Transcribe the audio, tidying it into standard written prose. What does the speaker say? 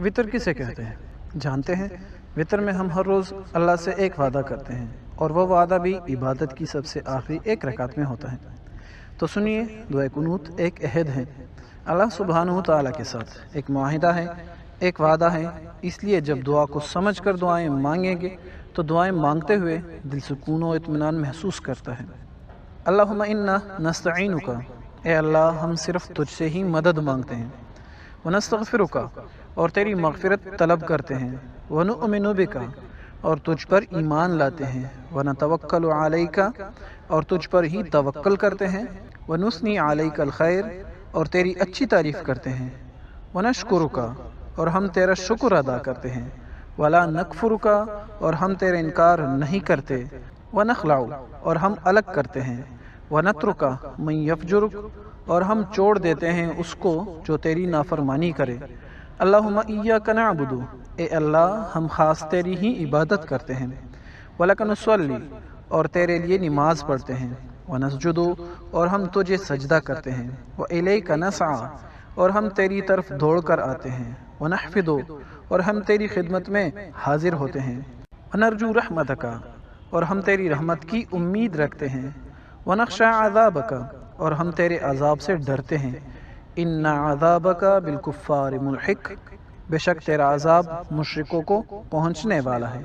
وطر کسے کہتے ہیں؟ جانتے ہیں، وطر میں ہم ہر روز اللہ سے ایک وعدہ کرتے ہیں، اور وہ وعدہ بھی عبادت کی سب سے آخری ایک رکعت میں ہوتا ہے۔ تو سنیے، دعائے قنوت ایک عہد ہے اللہ سبحانہ وتعالیٰ کے ساتھ، ایک معاہدہ ہے، ایک وعدہ ہے۔ اس لیے جب دعا کو سمجھ کر دعائیں مانگیں گے تو دعائیں مانگتے ہوئے دل سکون و اطمینان محسوس کرتا ہے۔ اللہم انا نستعینک، اے اللہ ہم صرف تجھ سے ہی مدد مانگتے ہیں، ونستغفرک، اور تیری مغفرت طلب کرتے ہیں، ونؤمن بک، اور تجھ پر ایمان لاتے ہیں، ونتوکل علیک، اور تجھ پر ہی توکل کرتے ہیں، ونثنی علیک الخیر، اور تیری اچھی تعریف کرتے ہیں، ونشکرک، اور ہم تیرا شکر ادا کرتے ہیں، ولا نکفرک، اور ہم تیرا انکار نہیں کرتے، ونخلع، اور ہم الگ کرتے ہیں، ونترک من یفجرک، اور ہم چھوڑ دیتے ہیں اس کو جو تیری نافرمانی کرے۔ اللہم ایاک نعبد، اے اللہ ہم خاص تیری ہی عبادت کرتے ہیں، ولک نصلی، اور تیرے لیے نماز پڑھتے ہیں، ونسجد، اور ہم تجھے سجدہ کرتے ہیں، والیک نسعی، اور ہم تیری طرف دوڑ کر آتے ہیں، ونحفد، اور ہم تیری خدمت میں حاضر ہوتے ہیں، ونرجو رحمتک، اور ہم تیری رحمت کی امید رکھتے ہیں، ونخشى عذابک، اور ہم تیرے عذاب سے ڈرتے ہیں، ان عذابک بالکفار ملحق، بے شک تیرا عذاب مشرکوں کو پہنچنے والا ہے۔